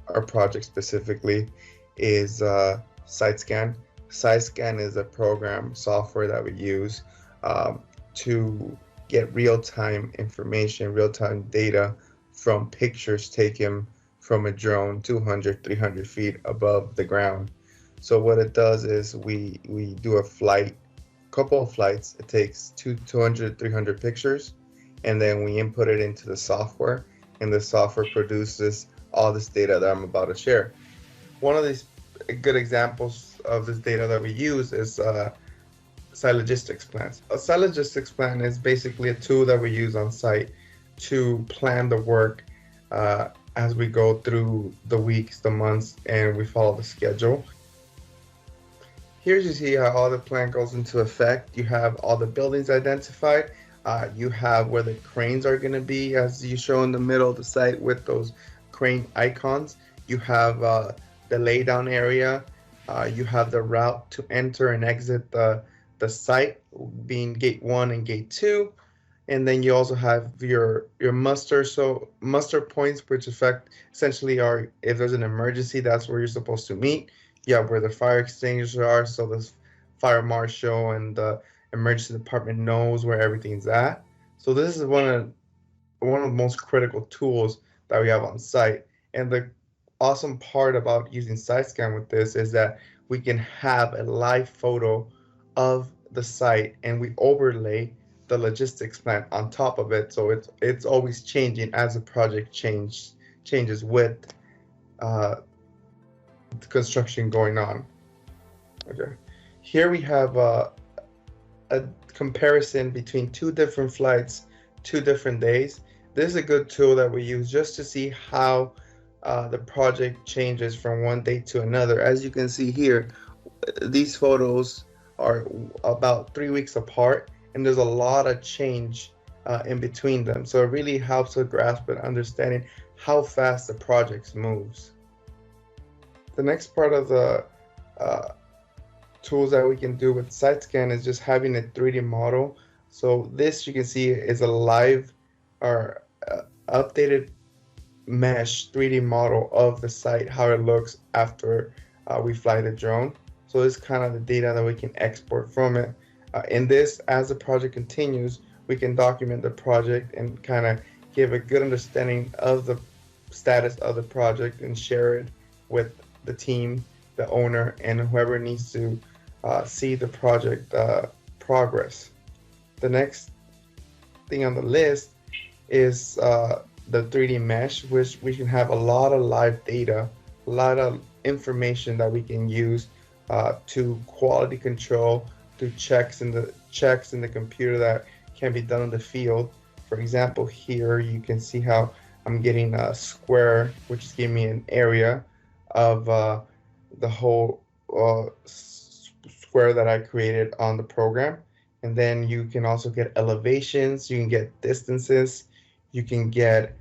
Speaker 8: our project specifically is SiteScan. SiteScan is a program software that we use to get real-time information, real-time data from pictures taken from a drone 200, 300 feet above the ground. So what it does is we do a couple of flights. It takes 200, 300 pictures, and then we input it into the software, and the software produces all this data that I'm about to share. One of these good examples of this data that we use is site logistics plans. A site logistics plan is basically a tool that we use on site to plan the work as we go through the weeks, the months, and we follow the schedule. Here you see how all the plan goes into effect. You have all the buildings identified. You have where the cranes are going to be, as you show in the middle of the site with those crane icons. You have the laydown area. You have the route to enter and exit the site, being gate 1 and gate 2. And then you also have your muster. So muster points, which essentially are, if there's an emergency, that's where you're supposed to meet. You have where the fire extinguishers are, so the fire marshal and the emergency department knows where everything's at. So this is one of the most critical tools that we have on site. And the awesome part about using SiteScan with this is that we can have a live photo of the site, and we overlay the logistics plan on top of it. So it's always changing as the project changes with the construction going on. Okay, here we have a comparison between 2 different flights, 2 different days. This is a good tool that we use just to see how the project changes from one day to another. As you can see here, these photos are about 3 weeks apart, and there's a lot of change in between them. So it really helps to grasp and understanding how fast the project moves. The next part of the tools that we can do with SiteScan is just having a 3D model. So this, you can see, is a live or updated mesh 3D model of the site, how it looks after we fly the drone. So this is kind of the data that we can export from it. In this, as the project continues, we can document the project and kind of give a good understanding of the status of the project and share it with the team, the owner, and whoever needs to see the project progress. The next thing on the list is the 3D mesh, which we can have a lot of live data, a lot of information that we can use to quality control, to checks in the computer that can be done in the field. For example, here you can see how I'm getting a square, which is giving me an area of the whole square that I created on the program. And then you can also get elevations, you can get distances, you can get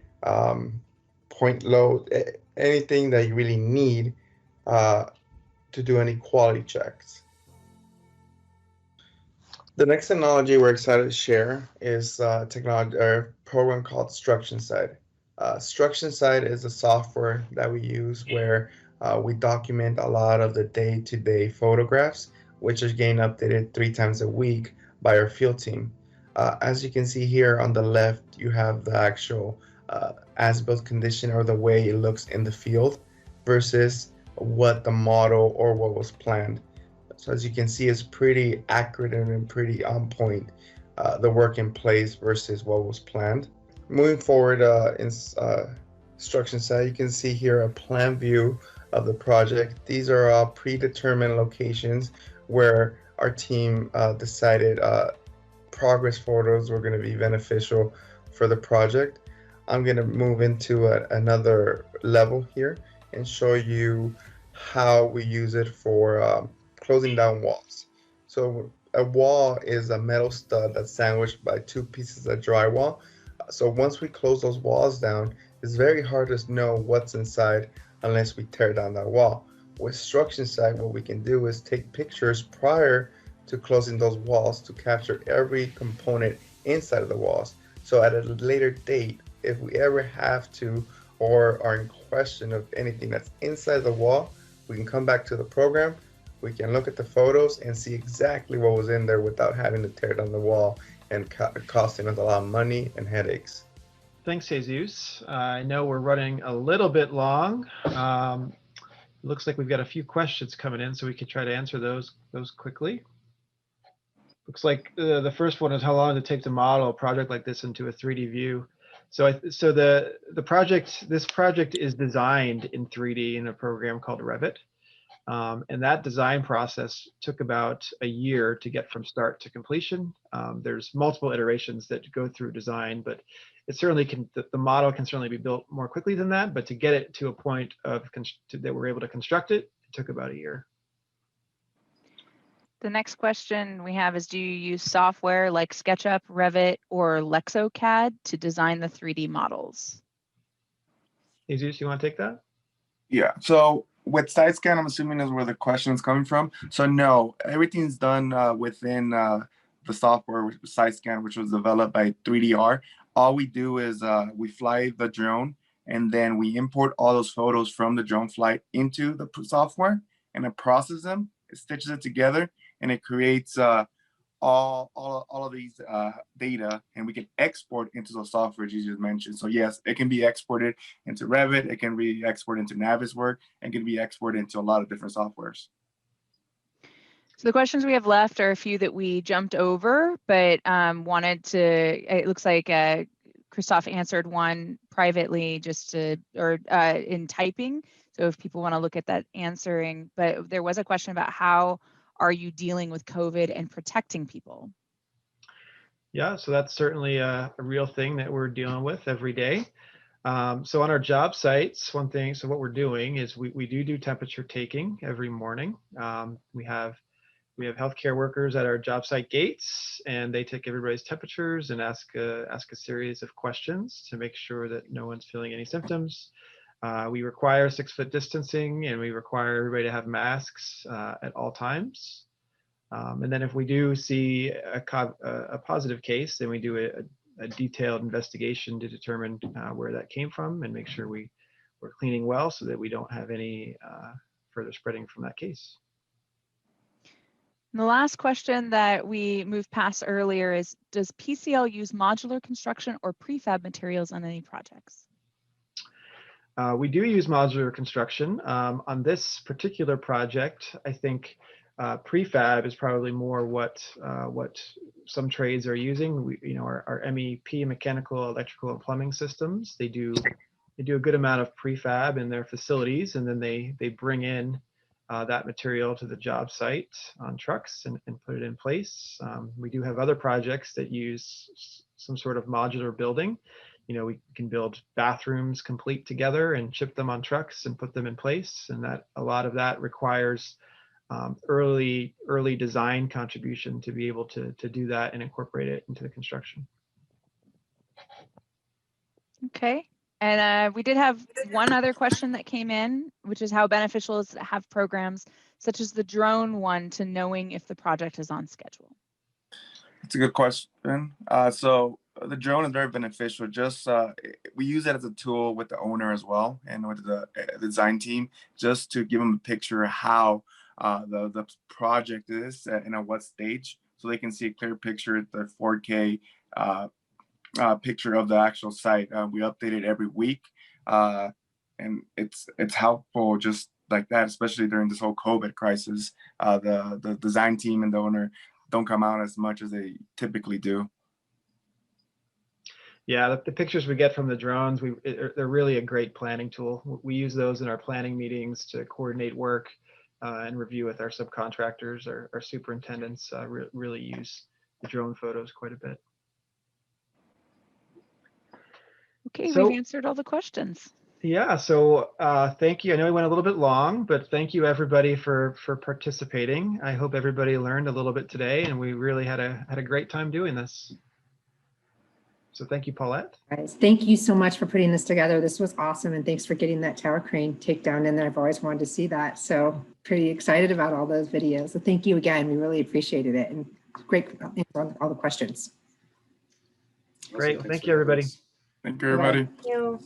Speaker 8: point load, anything that you really need to do any quality checks. The next technology we're excited to share is a program called StructionSide. StructionSide is a software that we use where we document a lot of the day-to-day photographs, which are getting updated 3 times a week by our field team. As you can see here on the left, you have the actual as-built condition, or the way it looks in the field, versus what the model or what was planned. So as you can see, it's pretty accurate and pretty on point, the work in place versus what was planned. Moving forward construction site. You can see here a plan view of the project. These are all predetermined locations where our team decided progress photos were going to be beneficial for the project. I'm going to move into another level here and show you how we use it for closing down walls. So a wall is a metal stud that's sandwiched by two pieces of drywall. So once we close those walls down, it's very hard to know what's inside unless we tear down that wall. With StructionSight, what we can do is take pictures prior to closing those walls to capture every component inside of the walls. So at a later date, if we ever have to or are in question of anything that's inside the wall, we can come back to the program, we can look at the photos and see exactly what was in there without having to tear down the wall and costing us a lot of money and headaches.
Speaker 2: Thanks, Jesus. I know we're running a little bit long. Looks like we've got a few questions coming in, so we could try to answer those quickly. Looks like the first one is how long does it take to model a project like this into a 3D view? So this project is designed in 3D in a program called Revit. And that design process took about a year to get from start to completion. There's multiple iterations that go through design, but it certainly can, the model can certainly be built more quickly than that, but to get it to a point of that we're able to construct it, it took about a year.
Speaker 6: The next question we have is, do you use software like SketchUp, Revit, or LexoCAD to design the 3D models?
Speaker 2: Jesus, you want to take that?
Speaker 4: Yeah, so with SiteScan, I'm assuming is where the question is coming from. So no, everything's done within the software SiteScan, which was developed by 3DR. All we do is we fly the drone, and then we import all those photos from the drone flight into the software, and it processes them, it stitches it together, and it creates all of these data, and we can export into the software you just mentioned. So yes, it can be exported into Revit, it can be exported into Navisworks, and can be exported into a lot of different softwares.
Speaker 6: So the questions we have left are a few that we jumped over, but wanted to, it looks like Christoph answered one privately just to, or in typing. So if people want to look at that answering, but there was a question about how are you dealing with COVID and protecting people?
Speaker 2: Yeah, so that's certainly a real thing that we're dealing with every day. So on our job sites, one thing, so what we're doing is we do temperature taking every morning. We have healthcare workers at our job site gates, and they take everybody's temperatures and ask a series of questions to make sure that no one's feeling any symptoms. We require 6-foot distancing, and we require everybody to have masks at all times. And then if we do see a positive case, then we do a detailed investigation to determine where that came from and make sure we're cleaning well so that we don't have any further spreading from that case.
Speaker 6: And the last question that we moved past earlier is, does PCL use modular construction or prefab materials on any projects?
Speaker 2: We do use modular construction. On this particular project, I think prefab is probably more what some trades are using. Our MEP, mechanical, electrical, and plumbing systems, they do a good amount of prefab in their facilities, and then they bring in that material to the job site on trucks and put it in place. We do have other projects that use some sort of modular building. We can build bathrooms complete together and ship them on trucks and put them in place. And that a lot of that requires early design contribution to be able to do that and incorporate it into the construction.
Speaker 6: Okay. And we did have one other question that came in, which is how beneficial is it to have programs such as the drone one to knowing if the project is on schedule?
Speaker 4: That's a good question. So the drone is very beneficial. Just we use it as a tool with the owner as well and with the design team, just to give them a picture of how the project is and at what stage, so they can see a clear picture, the 4K picture of the actual site. We update it every week, and it's helpful just like that, especially during this whole COVID crisis. The design team and the owner don't come out as much as they typically do.
Speaker 2: Yeah, the pictures we get from the drones, they're really a great planning tool. We use those in our planning meetings to coordinate work and review with our subcontractors. Our superintendents really use the drone photos quite a bit.
Speaker 6: Okay,
Speaker 2: So-
Speaker 6: we've answered all the questions.
Speaker 2: Yeah, so thank you. I know we went a little bit long, but thank you everybody for participating. I hope everybody learned a little bit today, and we really had a great time doing this. So thank you, Paulette.
Speaker 1: Guys, thank you so much for putting this together. This was awesome. And thanks for getting that tower crane takedown in there. I've always wanted to see that. So pretty excited about all those videos. So thank you again. We really appreciated it. And great answer all the questions.
Speaker 2: Great.
Speaker 3: Awesome.
Speaker 2: Thank you, everybody.
Speaker 4: Thank you, everybody.
Speaker 1: Thank you.